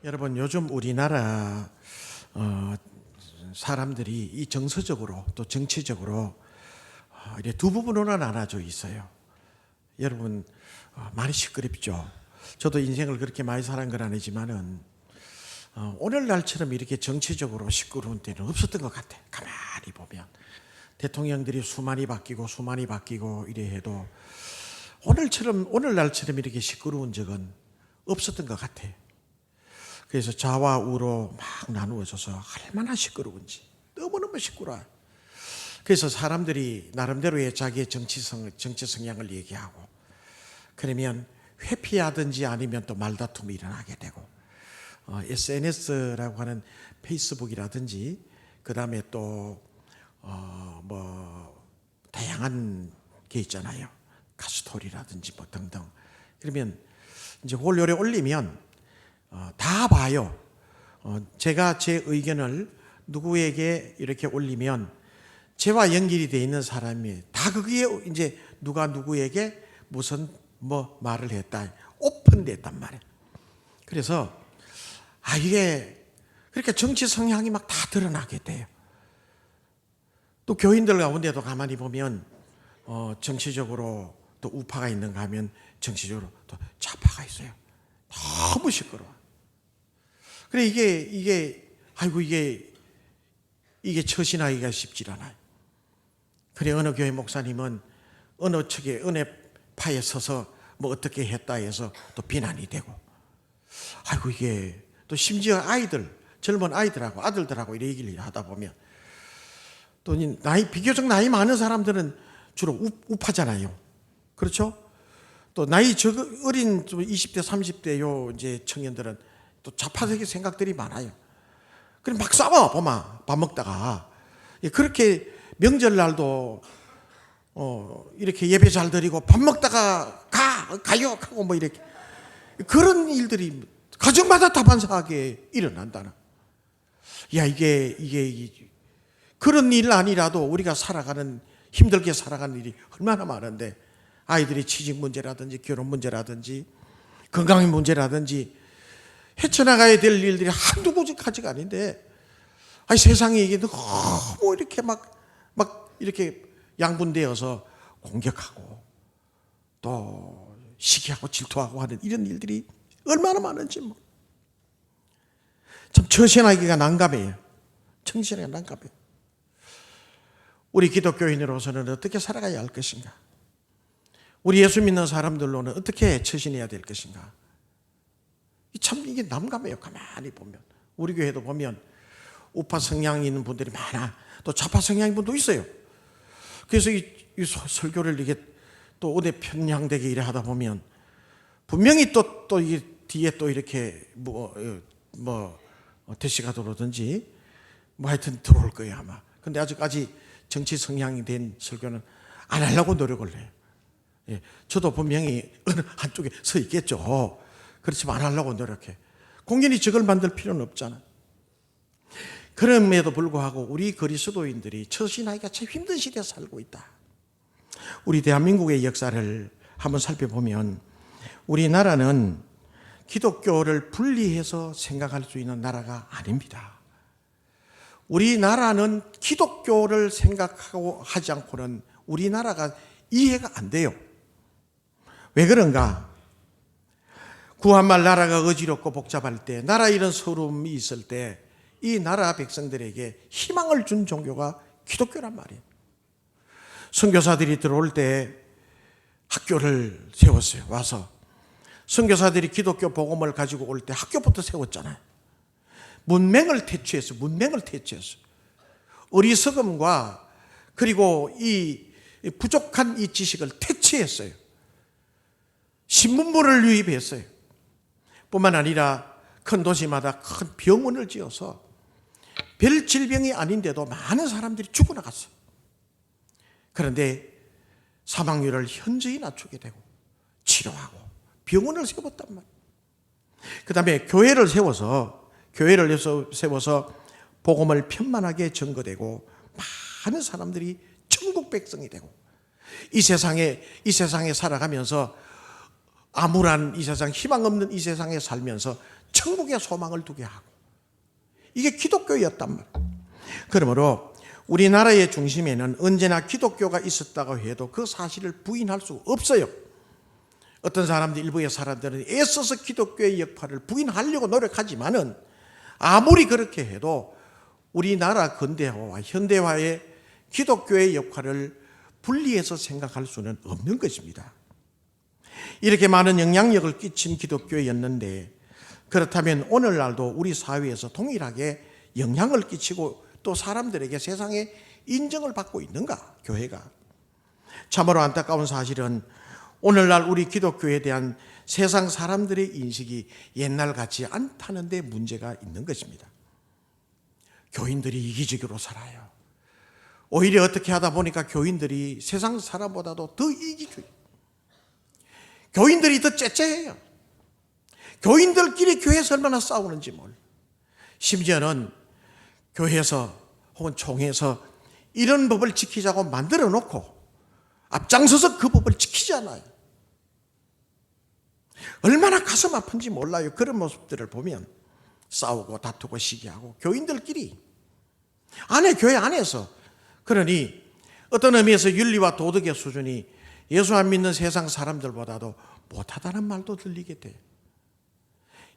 여러분, 요즘 우리나라 사람들이 이 정서적으로 또 정치적으로 이렇게 두 부분으로 나눠져 있어요. 여러분, 많이 시끄럽죠. 저도 인생을 그렇게 많이 살은 건 아니지만은 오늘날처럼 이렇게 정치적으로 시끄러운 때는 없었던 것 같아. 가만히 보면 대통령들이 수많이 바뀌고 이래 해도 오늘날처럼 이렇게 시끄러운 적은 없었던 것 같아. 그래서 좌와 우로 막 나누어져서 얼마나 시끄러운지, 너무너무 시끄러워요. 그래서 사람들이 나름대로의 자기의 정치 성향을 얘기하고, 그러면 회피하든지 아니면 또 말다툼이 일어나게 되고, SNS라고 하는 페이스북이라든지, 그 다음에 또 다양한 게 있잖아요. 가스토리라든지 뭐 등등. 그러면 이제 그걸 요래 올리면 다 봐요. 제가 제 의견을 누구에게 이렇게 올리면 저와 연결이 돼 있는 사람이 다 거기에 이제 누가 누구에게 무슨 뭐 말을 했다, 오픈됐단 말이에요. 그래서 이게 그렇게 정치 성향이 막 다 드러나게 돼요. 또 교인들 가운데도 가만히 보면 정치적으로 또 우파가 있는가 하면 정치적으로 또 좌파가 있어요. 너무 시끄러워. 그래 이게 처신하기가 쉽지 않아요. 그래 어느 교회 목사님은 어느 측에 은혜파에 서서 뭐 어떻게 했다 해서 또 비난이 되고, 이게 또 심지어 젊은 아이들하고 아들들하고 이렇게 얘기를 하다 보면 또 비교적 나이 많은 사람들은 주로 우파잖아요. 그렇죠? 또 어린 20대 30대 요 이제 청년들은 또 좌파적인 생각들이 많아요. 그럼 막 싸워 보면 밥 먹다가 그렇게 명절날도 이렇게 예배 잘 드리고 밥 먹다가 가요 하고 뭐 이렇게 그런 일들이 가정마다 다반사하게 일어난다는. 이게 그런 일 아니라도 우리가 힘들게 살아가는 일이 얼마나 많은데, 아이들이 취직 문제라든지 결혼 문제라든지 건강의 문제라든지 헤쳐나가야 될 일들이 한두 가지가 아닌데, 세상에 이게 너무 이렇게 막 이렇게 양분되어서 공격하고 또 시기하고 질투하고 하는 이런 일들이 얼마나 많은지 참 처신하기가 난감해요. 정신이 난감해요. 우리 기독교인으로서는 어떻게 살아가야 할 것인가? 우리 예수 믿는 사람들로는 어떻게 처신해야 될 것인가? 참 이게 난감해요. 가만히 보면 우리 교회도 보면 우파 성향이 있는 분들이 많아. 또 좌파 성향인 분도 있어요. 그래서 이 설교를 이게 또 어디 편향되게 이래 하다 보면 분명히 또 이게 뒤에 또 이렇게 대시가 들어오든지 하여튼 들어올 거예요 아마. 근데 아직까지 정치 성향이 된 설교는 안 하려고 노력을 해요. 저도 분명히 어느 한쪽에 서 있겠죠. 그렇지만 안 하려고 노력해. 공연히 적을 만들 필요는 없잖아. 그럼에도 불구하고 우리 그리스도인들이 처신하기가 참 힘든 시대에 살고 있다. 우리 대한민국의 역사를 한번 살펴보면 우리나라는 기독교를 분리해서 생각할 수 있는 나라가 아닙니다. 우리나라는 기독교를 생각하고 하지 않고는 우리나라가 이해가 안 돼요. 왜 그런가? 구한말 나라가 어지럽고 복잡할 때, 나라 이런 서름이 있을 때 이 나라 백성들에게 희망을 준 종교가 기독교란 말이에요. 선교사들이 들어올 때 학교를 세웠어요. 와서 선교사들이 기독교 복음을 가지고 올 때 학교부터 세웠잖아요. 문맹을 퇴치했어요. 어리석음과 그리고 이 부족한 이 지식을 퇴치했어요. 신문부를 유입했어요. 뿐만 아니라 큰 도시마다 큰 병원을 지어서 별 질병이 아닌데도 많은 사람들이 죽어나갔어요. 그런데 사망률을 현저히 낮추게 되고 치료하고 병원을 세웠단 말이에요. 그 다음에 교회를 세워서 복음을 편만하게 전거되고 많은 사람들이 천국 백성이 되고 이 세상에 살아가면서 암울한 이 세상, 희망 없는 이 세상에 살면서 천국의 소망을 두게 하고, 이게 기독교였단 말이에요. 그러므로 우리나라의 중심에는 언제나 기독교가 있었다고 해도 그 사실을 부인할 수 없어요. 어떤 사람들, 일부의 사람들은 애써서 기독교의 역할을 부인하려고 노력하지만은 아무리 그렇게 해도 우리나라 근대화와 현대화의 기독교의 역할을 분리해서 생각할 수는 없는 것입니다. 이렇게 많은 영향력을 끼친 기독교였는데, 그렇다면 오늘날도 우리 사회에서 동일하게 영향을 끼치고 또 사람들에게 세상에 인정을 받고 있는가, 교회가? 참으로 안타까운 사실은 오늘날 우리 기독교에 대한 세상 사람들의 인식이 옛날 같지 않다는 데 문제가 있는 것입니다. 교인들이 이기적으로 살아요. 오히려 어떻게 하다 보니까 교인들이 세상 사람보다도 더 이기적이에요. 교인들이 더 째째해요. 교인들끼리 교회에서 얼마나 싸우는지 몰라. 심지어는 교회에서 혹은 총회에서 이런 법을 지키자고 만들어 놓고 앞장서서 그 법을 지키지 않아요. 얼마나 가슴 아픈지 몰라요. 그런 모습들을 보면 싸우고 다투고 시기하고 교인들끼리 교회 안에서. 그러니 어떤 의미에서 윤리와 도덕의 수준이 예수 안 믿는 세상 사람들보다도 못하다는 말도 들리게 돼요.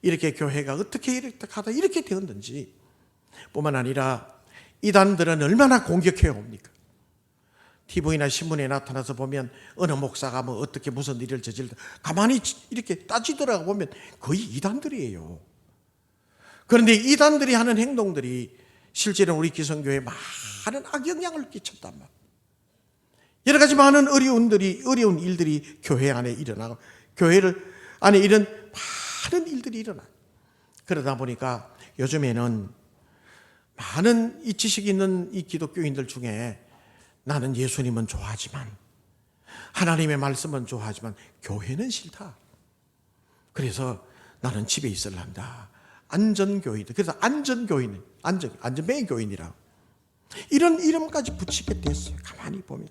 이렇게 교회가 어떻게 이렇게 하다 이렇게 되었는지, 뿐만 아니라 이단들은 얼마나 공격해 옵니까? TV나 신문에 나타나서 보면 어느 목사가 뭐 어떻게 무슨 일을 저질다 가만히 이렇게 따지더라고 보면 거의 이단들이에요. 그런데 이단들이 하는 행동들이 실제로 우리 기성교회에 많은 악영향을 끼쳤단 말이에요. 여러 가지 많은 어려운 일들이 교회 안에 일어나고, 교회를 안에 이런 많은 일들이 일어나요. 그러다 보니까 요즘에는 많은 이 지식 있는 이 기독교인들 중에 나는 예수님은 좋아하지만, 하나님의 말씀은 좋아하지만 교회는 싫다. 그래서 나는 집에 있을란다. 안전교인들. 그래서 안전교인, 안전뱅이 교인이라고 이런 이름까지 붙이게 됐어요. 가만히 보면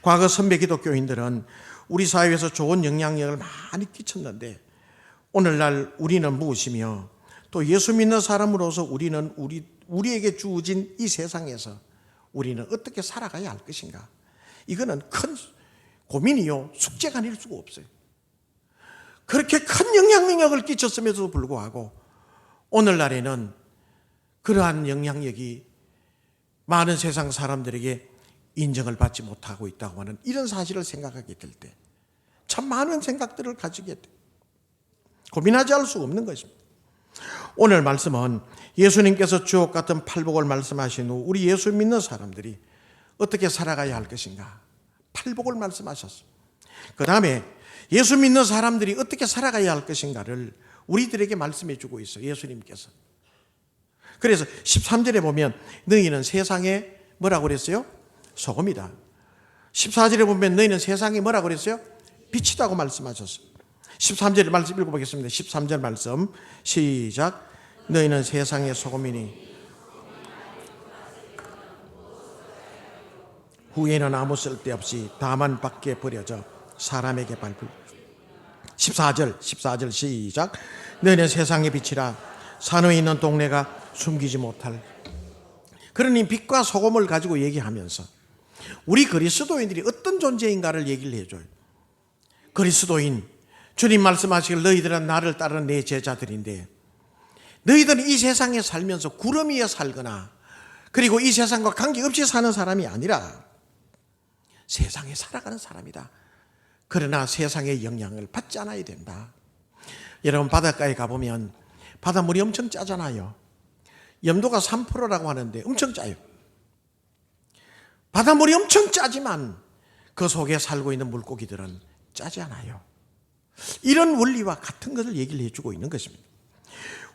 과거 선배 기독교인들은 우리 사회에서 좋은 영향력을 많이 끼쳤는데, 오늘날 우리는 무엇이며 또 예수 믿는 사람으로서 우리는 우리에게 주어진 이 세상에서 우리는 어떻게 살아가야 할 것인가? 이거는 큰 고민이요, 숙제가 아닐 수가 없어요. 그렇게 큰 영향력을 끼쳤음에도 불구하고 오늘날에는 그러한 영향력이 많은 세상 사람들에게 인정을 받지 못하고 있다고 하는 이런 사실을 생각하게 될 때 참 많은 생각들을 가지게 돼. 고민하지 않을 수 없는 것입니다. 오늘 말씀은 예수님께서 주옥 같은 팔복을 말씀하신 후 우리 예수 믿는 사람들이 어떻게 살아가야 할 것인가, 팔복을 말씀하셨습니다. 그 다음에 예수 믿는 사람들이 어떻게 살아가야 할 것인가를 우리들에게 말씀해 주고 있어요, 예수님께서. 그래서 13절에 보면 너희는 세상에 뭐라고 그랬어요? 소금이다. 14절에 보면 너희는 세상에 뭐라고 그랬어요? 빛이다고 말씀하셨어요. 13절 말씀 읽어보겠습니다. 13절 말씀 시작. 너희는 세상의 소금이니 후에는 아무 쓸데없이 다만 밖에 버려져 사람에게 밟을. 14절 시작. 너희는 세상의 빛이라 산에 있는 동네가 숨기지 못할. 그러니 빛과 소금을 가지고 얘기하면서 우리 그리스도인들이 어떤 존재인가를 얘기를 해줘요. 그리스도인, 주님 말씀하시길 너희들은 나를 따르는 내 제자들인데, 너희들은 이 세상에 살면서 구름 위에 살거나 그리고 이 세상과 관계없이 사는 사람이 아니라 세상에 살아가는 사람이다. 그러나 세상의 영향을 받지 않아야 된다. 여러분, 바닷가에 가보면 바닷물이 엄청 짜잖아요. 염도가 3%라고 하는데 엄청 짜요. 바닷물이 엄청 짜지만 그 속에 살고 있는 물고기들은 짜지 않아요. 이런 원리와 같은 것을 얘기를 해주고 있는 것입니다.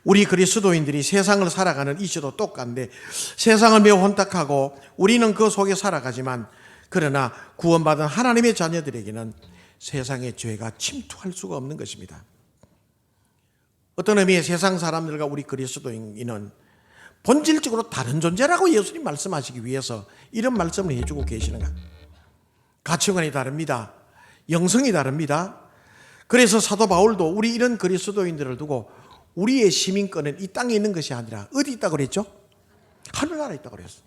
우리 그리스도인들이 세상을 살아가는 이치도 똑같은데, 세상은 매우 혼탁하고 우리는 그 속에 살아가지만, 그러나 구원받은 하나님의 자녀들에게는 세상의 죄가 침투할 수가 없는 것입니다. 어떤 의미의 세상 사람들과 우리 그리스도인은 본질적으로 다른 존재라고 예수님 말씀하시기 위해서 이런 말씀을 해주고 계시는가. 가치관이 다릅니다. 영성이 다릅니다. 그래서 사도 바울도 우리 이런 그리스도인들을 두고 우리의 시민권은 이 땅에 있는 것이 아니라 어디 있다고 그랬죠? 하늘나라에 있다고 그랬어요.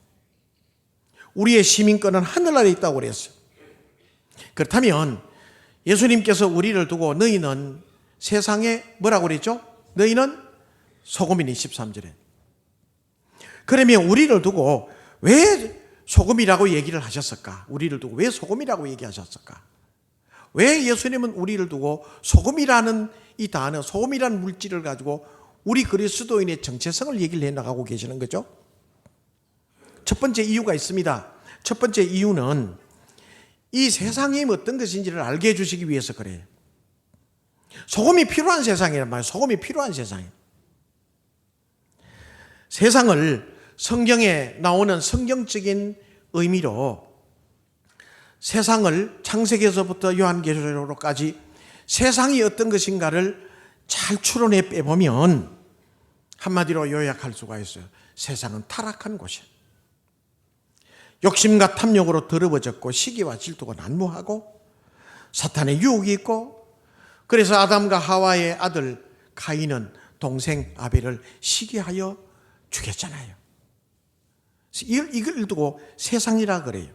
우리의 시민권은 하늘나라에 있다고 그랬어요. 그렇다면 예수님께서 우리를 두고 너희는 세상에 뭐라고 그랬죠? 너희는 소금이니 13절에. 그러면 우리를 두고 왜 소금이라고 얘기를 하셨을까? 우리를 두고 왜 소금이라고 얘기하셨을까? 왜 예수님은 우리를 두고 소금이라는 이 단어, 소금이라는 물질을 가지고 우리 그리스도인의 정체성을 얘기를 해나가고 계시는 거죠? 첫 번째 이유가 있습니다. 첫 번째 이유는 이 세상이 어떤 것인지를 알게 해주시기 위해서 그래요. 소금이 필요한 세상이란 말이에요. 소금이 필요한 세상이에요. 세상을 성경에 나오는 성경적인 의미로 세상을 창세기에서부터 요한계시록까지 세상이 어떤 것인가를 잘 추론해 빼보면 한마디로 요약할 수가 있어요. 세상은 타락한 곳이에요. 욕심과 탐욕으로 더러워졌고 시기와 질투가 난무하고 사탄의 유혹이 있고, 그래서 아담과 하와의 아들 가인은 동생 아벨을 시기하여 죽였잖아요. 이걸 두고 세상이라 그래요.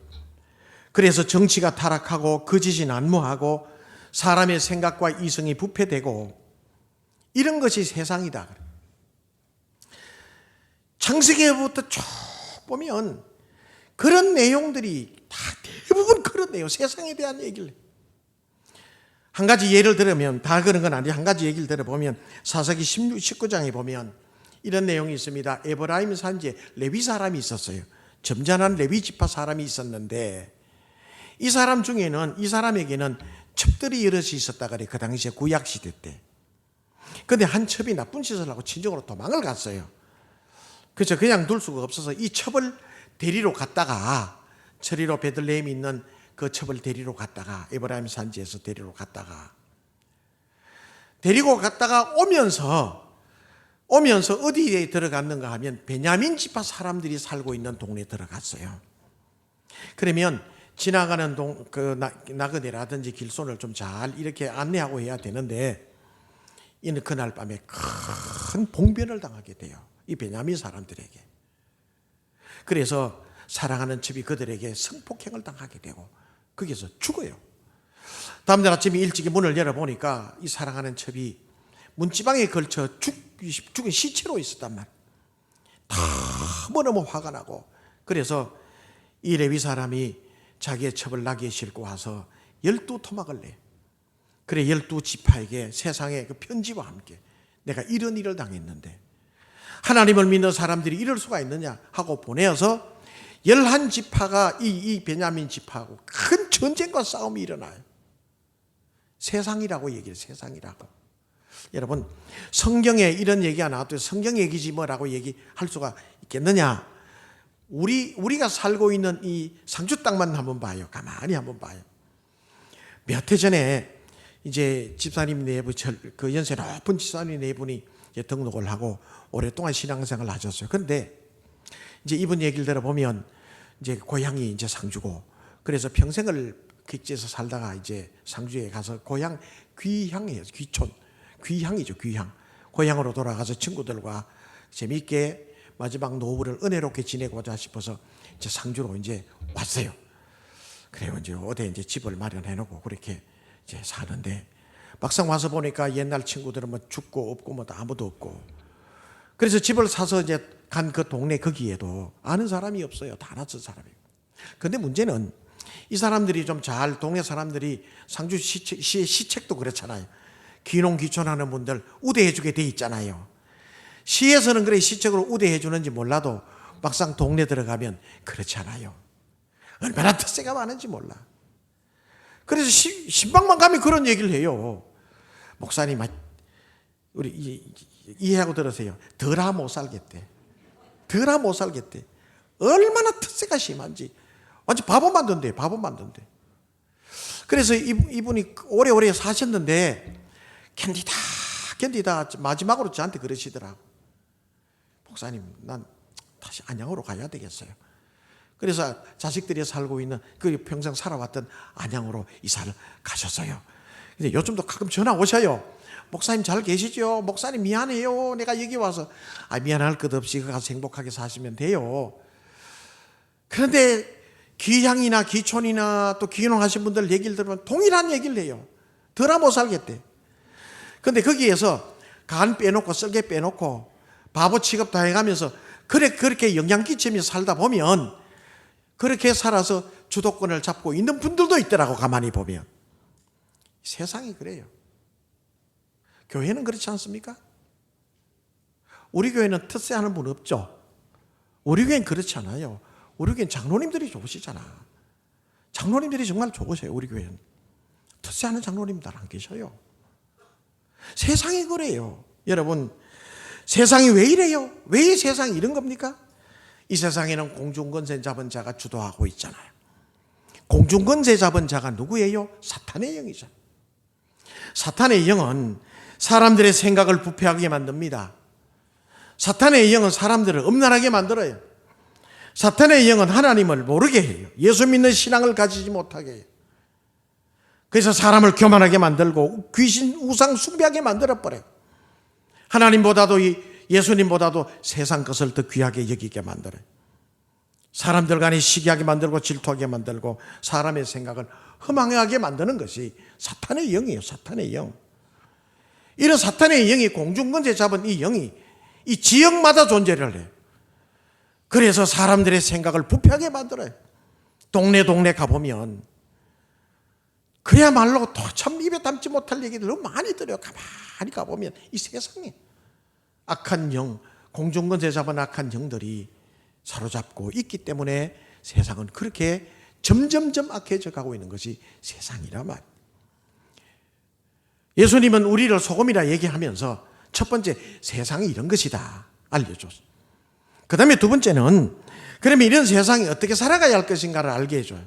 그래서 정치가 타락하고 거짓이 난무하고 사람의 생각과 이성이 부패되고 이런 것이 세상이다. 창세기부터 쭉 보면 그런 내용들이 다 대부분 그런 내용, 세상에 대한 얘기를 해요. 한 가지 예를 들으면, 다 그런 건 아니에요. 한 가지 얘기를 들어보면 사사기 19장에 보면 이런 내용이 있습니다. 에브라임 산지에 레위 사람이 있었어요. 점잖은 레위 지파 사람이 있었는데 이 사람 중에는, 이 사람에게는 첩들이 여럿이 있었다 그래. 그 당시에 구약시대 때. 근데 한 첩이 나쁜 짓을 하고 친정으로 도망을 갔어요. 그래서 그냥 둘 수가 없어서 이 첩을 데리러 갔다가, 저리로 베들레헴이 있는 그 첩을 데리러 갔다가, 에브라임 산지에서 데리러 갔다가 오면서 어디에 들어갔는가 하면 베냐민 지파 사람들이 살고 있는 동네에 들어갔어요. 그러면 지나가는 나그네라든지 길손을 좀 잘 이렇게 안내하고 해야 되는데 이는 그날 밤에 큰 봉변을 당하게 돼요. 이 베냐민 사람들에게. 그래서 사랑하는 첩이 그들에게 성폭행을 당하게 되고 거기서 죽어요. 다음날 아침에 일찍이 문을 열어보니까 이 사랑하는 첩이 문지방에 걸쳐 죽은 시체로 있었단 말이에요. 너무너무 화가 나고, 그래서 이 레위 사람이 자기의 첩을 나귀에 싣고 와서 12토막을 내요. 그래 12지파에게 세상의 그 편지와 함께 내가 이런 일을 당했는데 하나님을 믿는 사람들이 이럴 수가 있느냐 하고 보내어서 11지파가 이 베냐민 지파하고 큰 전쟁과 싸움이 일어나요. 세상이라고 얘기해요. 세상이라고. 여러분, 성경에 이런 얘기가 나와도 성경 얘기지 뭐라고 얘기할 수가 있겠느냐? 우리가 살고 있는 이 상주 땅만 한번 봐요. 가만히 한번 봐요. 몇 해 전에 이제 집사님 네 분, 그 연세 높은 집사님 네 분이 등록을 하고 오랫동안 신앙생활을 하셨어요. 그런데 이제 이분 얘기를 들어보면 이제 고향이 이제 상주고, 그래서 평생을 객지에서 살다가 이제 상주에 가서 고향 귀향이에요. 귀촌. 귀향이죠. 귀향. 고향으로 돌아가서 친구들과 재미있게 마지막 노후를 은혜롭게 지내고자 싶어서 이제 상주로 이제 왔어요. 그래요. 이제 어디 이제 집을 마련해 놓고 그렇게 이제 사는데 막상 와서 보니까 옛날 친구들은 뭐 죽고 없고 뭐 아무도 없고, 그래서 집을 사서 이제 간 그 동네 거기에도 아는 사람이 없어요. 다 낯선 사람이. 근데 문제는 이 사람들이 좀 잘, 동네 사람들이 상주 시책도 그렇잖아요. 귀농 귀촌하는 분들 우대해 주게 돼 있잖아요. 시에서는 그래 시책으로 우대해 주는지 몰라도 막상 동네 들어가면 그렇지 않아요. 얼마나 특세가 많은지 몰라. 그래서 신방만 가면 그런 얘기를 해요. 목사님, 우리 이해하고 들으세요. 덜하 못 살겠대. 덜하 못 살겠대. 얼마나 특세가 심한지. 완전 바보 만든대. 바보 만든대. 그래서 이분이 오래오래 사셨는데 견디다 마지막으로 저한테 그러시더라고. 목사님, 난 다시 안양으로 가야 되겠어요. 그래서 자식들이 살고 있는 그 평생 살아왔던 안양으로 이사를 가셨어요. 근데 요즘도 가끔 전화 오셔요. 목사님 잘 계시죠? 목사님 미안해요. 내가 여기 와서. 미안할 것 없이 가서 행복하게 사시면 돼요. 그런데 기향이나 기촌이나 또 기농하신 분들 얘기를 들으면 동일한 얘기를 해요. 더나 못 살겠대. 그런데 거기에서 간 빼놓고 썰개 빼놓고 바보 취급 다 해가면서 그렇게 영향 끼치면서 살다 보면 그렇게 살아서 주도권을 잡고 있는 분들도 있더라고. 가만히 보면 세상이 그래요. 교회는 그렇지 않습니까? 우리 교회는 텃세하는 분 없죠. 우리 교회는 그렇지 않아요. 우리 교회는 장로님들이 좋으시잖아. 장로님들이 정말 좋으세요. 우리 교회는 텃세하는 장로님들 안 계셔요. 세상이 그래요. 여러분, 세상이 왜 이래요? 왜 이 세상이 이런 겁니까? 이 세상에는 공중권세 잡은 자가 주도하고 있잖아요. 공중권세 잡은 자가 누구예요? 사탄의 영이죠. 사탄의 영은 사람들의 생각을 부패하게 만듭니다. 사탄의 영은 사람들을 음란하게 만들어요. 사탄의 영은 하나님을 모르게 해요. 예수 믿는 신앙을 가지지 못하게 해요. 그래서 사람을 교만하게 만들고 귀신 우상 숭배하게 만들어버려요. 하나님보다도 예수님보다도 세상 것을 더 귀하게 여기게 만들어요. 사람들 간에 시기하게 만들고 질투하게 만들고 사람의 생각을 허망하게 만드는 것이 사탄의 영이에요. 사탄의 영. 이런 사탄의 영이 공중권세 잡은 이 영이 이 지역마다 존재를 해요. 그래서 사람들의 생각을 부패하게 만들어요. 동네 가보면 그야말로 참 입에 담지 못할 얘기들 너무 많이 들어요. 가만히 가보면 이 세상에 악한 영, 공중권세 잡은 악한 영들이 사로잡고 있기 때문에 세상은 그렇게 점점점 악해져 가고 있는 것이 세상이란 말이에요. 예수님은 우리를 소금이라 얘기하면서 첫 번째 세상이 이런 것이다 알려줬어요. 그 다음에 두 번째는 그러면 이런 세상이 어떻게 살아가야 할 것인가를 알게 해줘요.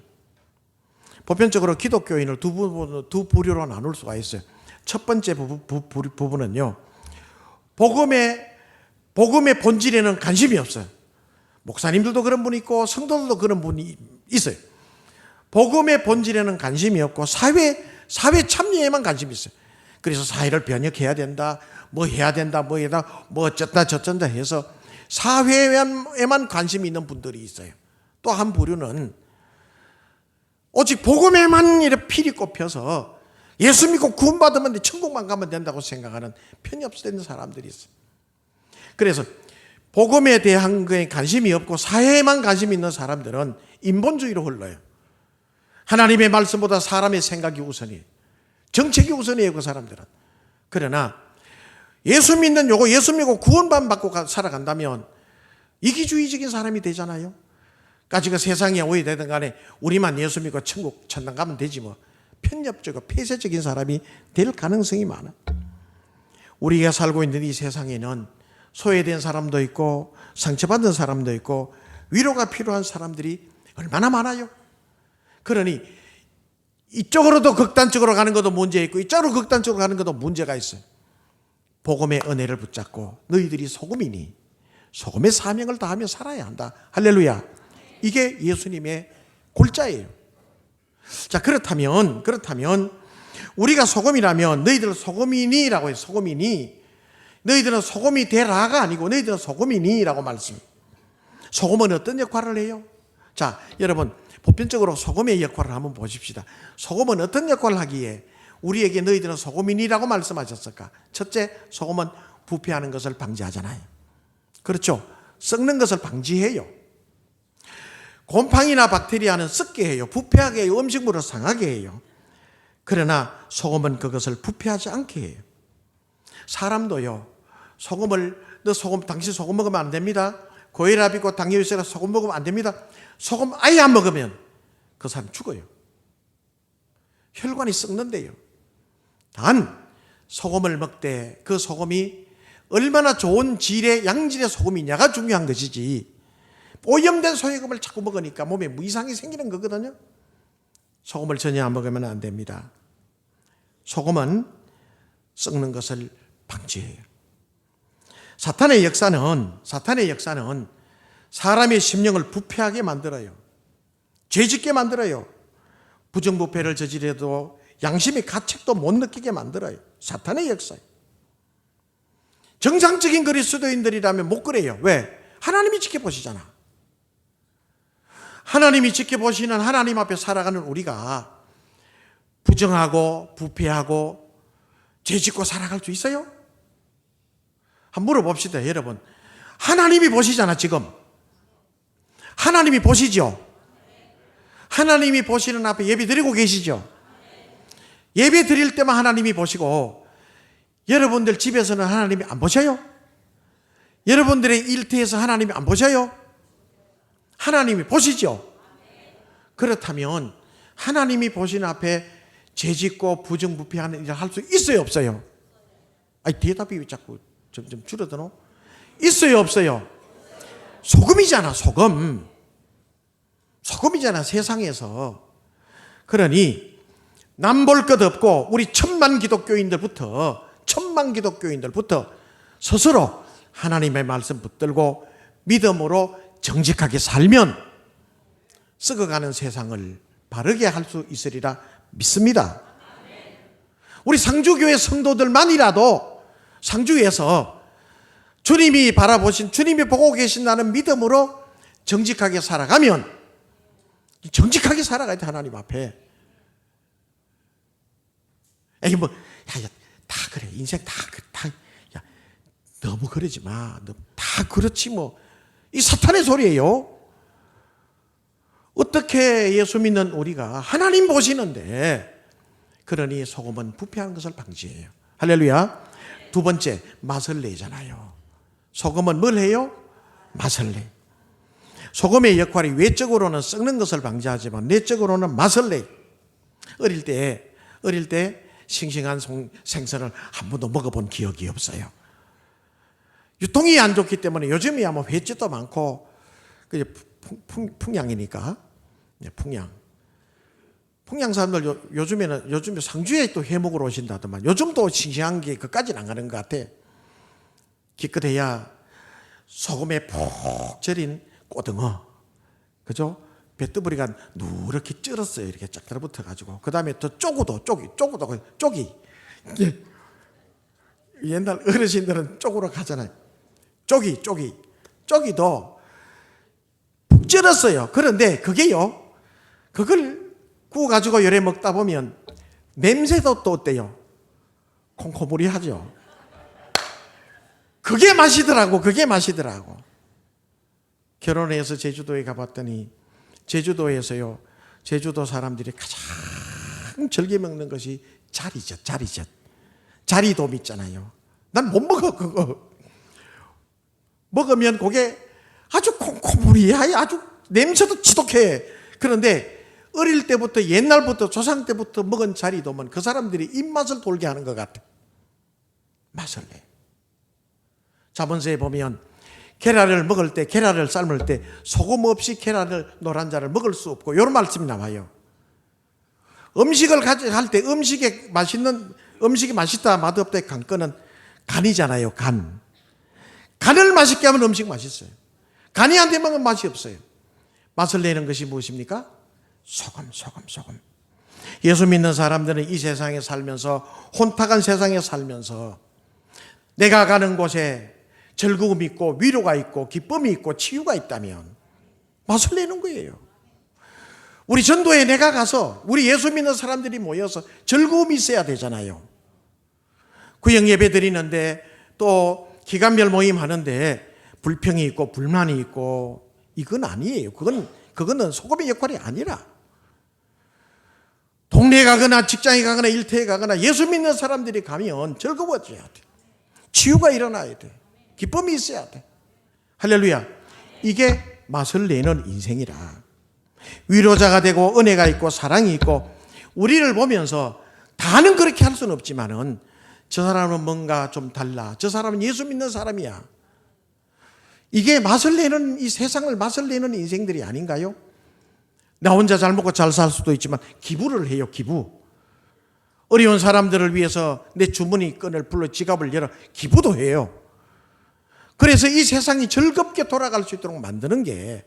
보편적으로 기독교인을 두 부류로 나눌 수가 있어요. 첫 번째 부분은요, 복음의 본질에는 관심이 없어요. 목사님들도 그런 분이 있고 성도들도 그런 분이 있어요. 복음의 본질에는 관심이 없고 사회 참여에만 관심이 있어요. 그래서 사회를 변혁해야 된다, 뭐 해야 된다, 뭐 어쩌다 저쩐다 해서 사회에만 관심이 있는 분들이 있어요. 또 한 부류는 오직 복음에만 이렇게 필이 꼽혀서 예수 믿고 구원받으면 천국만 가면 된다고 생각하는 편협된 사람들이 있어요. 그래서 복음에 대한 거에 관심이 없고 사회에만 관심이 있는 사람들은 인본주의로 흘러요. 하나님의 말씀보다 사람의 생각이 우선이에요. 정책이 우선이에요, 그 사람들은. 그러나 예수 믿고 구원받고 살아간다면 이기주의적인 사람이 되잖아요. 까지가 세상에 오이 되든 간에 우리만 예수 믿고 천당 가면 되지 뭐. 편협적이고 폐쇄적인 사람이 될 가능성이 많아. 우리가 살고 있는 이 세상에는 소외된 사람도 있고 상처받은 사람도 있고 위로가 필요한 사람들이 얼마나 많아요. 그러니 이쪽으로도 극단적으로 가는 것도 문제 있고 이쪽으로 극단적으로 가는 것도 문제가 있어요. 복음의 은혜를 붙잡고 너희들이 소금이니 소금의 사명을 다하며 살아야 한다. 할렐루야. 이게 예수님의 골자예요. 자, 그렇다면 우리가 소금이라면 너희들은 소금이니라고 해요. 소금이니. 너희들은 소금이 되라가 아니고 너희들은 소금이니라고 말씀해요. 소금은 어떤 역할을 해요? 자, 여러분 보편적으로 소금의 역할을 한번 보십시다. 소금은 어떤 역할을 하기에 우리에게 너희들은 소금이니라고 말씀하셨을까? 첫째, 소금은 부패하는 것을 방지하잖아요. 그렇죠? 썩는 것을 방지해요. 곰팡이나 박테리아는 썩게 해요. 부패하게 해요. 음식물을 상하게 해요. 그러나 소금은 그것을 부패하지 않게 해요. 사람도요, 당신 소금 먹으면 안 됩니다. 고혈압 있고 당뇨 있어서 소금 먹으면 안 됩니다. 소금 아예 안 먹으면 그 사람 죽어요. 혈관이 썩는데요. 단 소금을 먹되 그 소금이 얼마나 좋은 질의 양질의 소금이냐가 중요한 것이지, 오염된 소금을 자꾸 먹으니까 몸에 이상이 생기는 거거든요. 소금을 전혀 안 먹으면 안 됩니다. 소금은 썩는 것을 방지해요. 사탄의 역사는 사람의 심령을 부패하게 만들어요. 죄짓게 만들어요. 부정부패를 저지르도 양심의 가책도 못 느끼게 만들어요. 사탄의 역사예요. 정상적인 그리스도인들이라면 못 그래요. 왜? 하나님이 지켜보시잖아. 하나님이 지켜보시는 하나님 앞에 살아가는 우리가 부정하고 부패하고 죄짓고 살아갈 수 있어요? 한번 물어봅시다. 여러분, 하나님이 보시잖아. 지금 하나님이 보시죠. 하나님이 보시는 앞에 예배 드리고 계시죠. 예배 드릴 때만 하나님이 보시고 여러분들 집에서는 하나님이 안 보셔요? 여러분들의 일터에서 하나님이 안 보셔요? 하나님이 보시죠. 그렇다면 하나님이 보시는 앞에 죄짓고 부정부패하는 일을 할 수 있어요, 없어요? 아니, 대답이 왜 자꾸 점점 줄어드노? 있어요, 없어요? 소금이잖아, 소금. 소금이잖아, 세상에서. 그러니 남 볼 것 없고 우리 천만 기독교인들부터 스스로 하나님의 말씀 붙들고 믿음으로 정직하게 살면 썩어가는 세상을 바르게 할 수 있으리라 믿습니다. 우리 상주교회 성도들만이라도 상주에서 주님이 바라보신, 주님이 보고 계신다는 믿음으로 정직하게 살아가면, 정직하게 살아가야 돼, 하나님 앞에. 에이, 뭐, 다 그래. 인생 다, 야, 너무 그러지 마. 다 그렇지, 뭐. 이 사탄의 소리예요. 어떻게 예수 믿는 우리가 하나님 보시는데, 그러니 소금은 부패하는 것을 방지해요. 할렐루야. 두 번째, 맛을 내잖아요. 소금은 뭘 해요? 맛을 내. 소금의 역할이 외적으로는 썩는 것을 방지하지만 내적으로는 맛을 내. 어릴 때 싱싱한 생선을 한 번도 먹어본 기억이 없어요. 유통이 안 좋기 때문에 요즘이야 뭐 횟집도 많고, 풍양이니까. 풍양 사람들 요즘에 상주에 또 회 먹으러 오신다더만. 요즘도 싱싱한 게 그까지는 안 가는 것 같아. 기껏해야 소금에 푹 절인 꼬등어, 그죠? 배뜨부리가 누렇게 쩔었어요. 이렇게 쫙 달라붙어가지고. 그 다음에 더 쪼기. 옛날 어르신들은 쪼구로 가잖아요. 쪼기도 푹 쩔었어요. 그런데 그게요, 그걸 구워가지고 요래 먹다 보면 냄새도 또 어때요? 콩코무리하죠. 그게 맛이더라고. 결혼해서 제주도에 가봤더니 제주도에서요, 제주도 사람들이 가장 즐겨 먹는 것이 자리젓. 자리돔 있잖아요. 난 못 먹어, 그거. 먹으면 그게 아주 콩콩무리해. 아주 냄새도 지독해. 그런데 어릴 때부터, 옛날부터, 조상 때부터 먹은 자리돔은 그 사람들이 입맛을 돌게 하는 것 같아. 맛을 내. 자문서에 보면 계란을 먹을 때, 계란을 삶을 때 소금 없이 계란을 노란자를 먹을 수 없고, 이런 말씀이 나와요. 음식을 할 때 음식이 맛있다 맛없다의 관건은 간이잖아요. 간을 맛있게 하면 음식 맛있어요. 간이 안 되면 맛이 없어요. 맛을 내는 것이 무엇입니까? 소금. 예수 믿는 사람들은 이 세상에 살면서, 혼탁한 세상에 살면서 내가 가는 곳에 즐거움이 있고 위로가 있고 기쁨이 있고 치유가 있다면 맛을 내는 거예요. 우리 전도에 내가 가서 우리 예수 믿는 사람들이 모여서 즐거움이 있어야 되잖아요. 구역 예배 드리는데 또 기간별 모임 하는데 불평이 있고 불만이 있고, 이건 아니에요. 그거는 소금의 역할이 아니라, 동네에 가거나 직장에 가거나 일터에 가거나 예수 믿는 사람들이 가면 즐거워져야 돼. 치유가 일어나야 돼. 기쁨이 있어야 돼. 할렐루야. 이게 맛을 내는 인생이라. 위로자가 되고 은혜가 있고 사랑이 있고, 우리를 보면서 다는 그렇게 할 수는 없지만은 저 사람은 뭔가 좀 달라, 저 사람은 예수 믿는 사람이야. 이게 맛을 내는, 이 세상을 맛을 내는 인생들이 아닌가요? 나 혼자 잘 먹고 잘 살 수도 있지만 기부를 해요. 기부. 어려운 사람들을 위해서 내 주머니끈을 불러 지갑을 열어 기부도 해요. 그래서 이 세상이 즐겁게 돌아갈 수 있도록 만드는 게,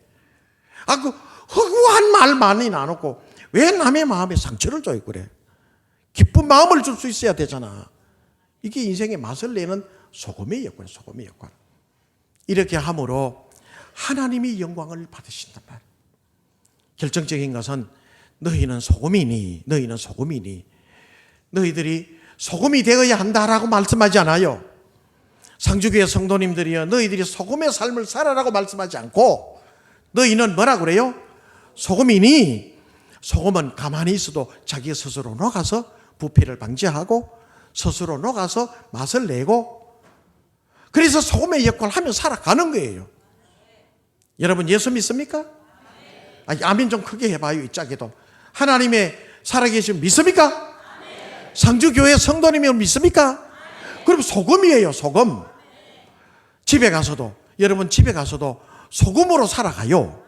그 허구한 말 많이 나누고 왜 남의 마음에 상처를 줘요, 그래? 기쁜 마음을 줄 수 있어야 되잖아. 이게 인생의 맛을 내는 소금의 역할, 소금의 역할. 이렇게 함으로 하나님이 영광을 받으신단 말이에요. 결정적인 것은 너희는 소금이니, 너희는 소금이니, 너희들이 소금이 되어야 한다라고 말씀하지 않아요. 상주교회 성도님들이여, 너희들이 소금의 삶을 살아라고 말씀하지 않고, 너희는 뭐라 그래요? 소금이니, 소금은 가만히 있어도 자기 스스로 녹아서 부패를 방지하고 스스로 녹아서 맛을 내고, 그래서 소금의 역할을 하며 살아가는 거예요. 여러분 예수 믿습니까? 아니, 아멘 좀 크게 해봐요. 이 짝에도. 하나님의 살아계신 믿습니까? 상주교회 성도님을 믿습니까? 그럼 소금이에요. 소금. 집에 가서도, 여러분 집에 가서도 소금으로 살아가요.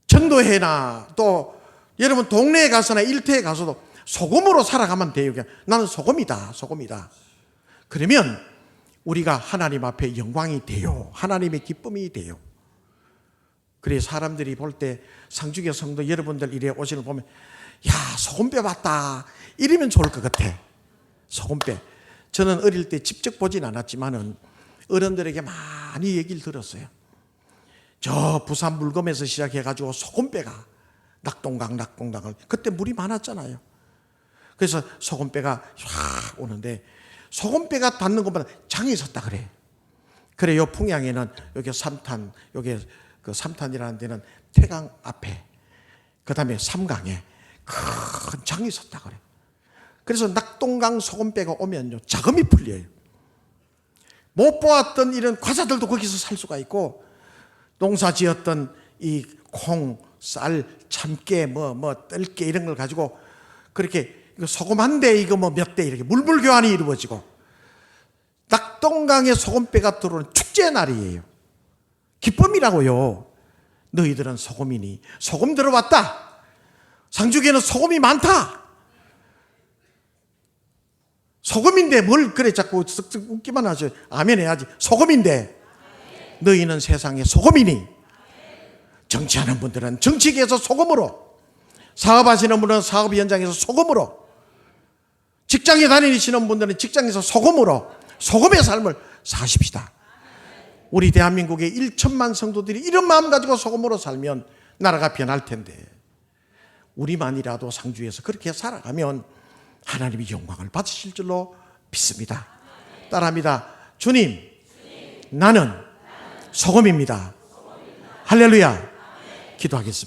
전도회나 또 여러분 동네에 가서나 일터에 가서도 소금으로 살아가면 돼요. 나는 소금이다, 소금이다. 그러면 우리가 하나님 앞에 영광이 돼요. 하나님의 기쁨이 돼요. 그래 사람들이 볼 때 상주교 성도 여러분들 이래 오시는 보면, 야, 소금배 봤다 이러면 좋을 것 같아. 소금배. 저는 어릴 때 직접 보진 않았지만은 어른들에게 많이 얘기를 들었어요. 저 부산 물검에서 시작해가지고 소금배가 낙동강을, 그때 물이 많았잖아요. 그래서 소금배가 쫙 오는데, 소금배가 닿는 것보다 장이 섰다 그래. 그래 요 풍양에는 여기 삼탄, 여기 그 삼탄이라는 데는 태강 앞에, 그 다음에 삼강에 큰 장이 섰다 그래. 그래서 낙동강 소금배가 오면요 자금이 풀려요. 못 보았던 이런 과자들도 거기서 살 수가 있고, 농사 지었던 이 콩, 쌀, 참깨, 뜰깨 이런 걸 가지고 그렇게 소금 한 대 이거 몇 대 이렇게 물물 교환이 이루어지고, 낙동강에 소금배가 들어오는 축제 날이에요. 기쁨이라고요. 너희들은 소금이니, 소금 들어왔다. 상주교회는 소금이 많다. 소금인데 뭘 그래 자꾸 쓱쓱 웃기만 하죠. 아멘 해야지. 소금인데 너희는 세상의 소금이니. 정치하는 분들은 정치계에서 소금으로, 사업하시는 분들은 사업 현장에서 소금으로, 직장에 다니시는 분들은 직장에서 소금으로 소금의 삶을 사십시다. 우리 대한민국의 1천만 성도들이 이런 마음 가지고 소금으로 살면 나라가 변할 텐데, 우리만이라도 상주에서 그렇게 살아가면 하나님이 영광을 받으실 줄로 믿습니다. 따라합니다. 주님, 나는 소금입니다. 할렐루야. 기도하겠습니다.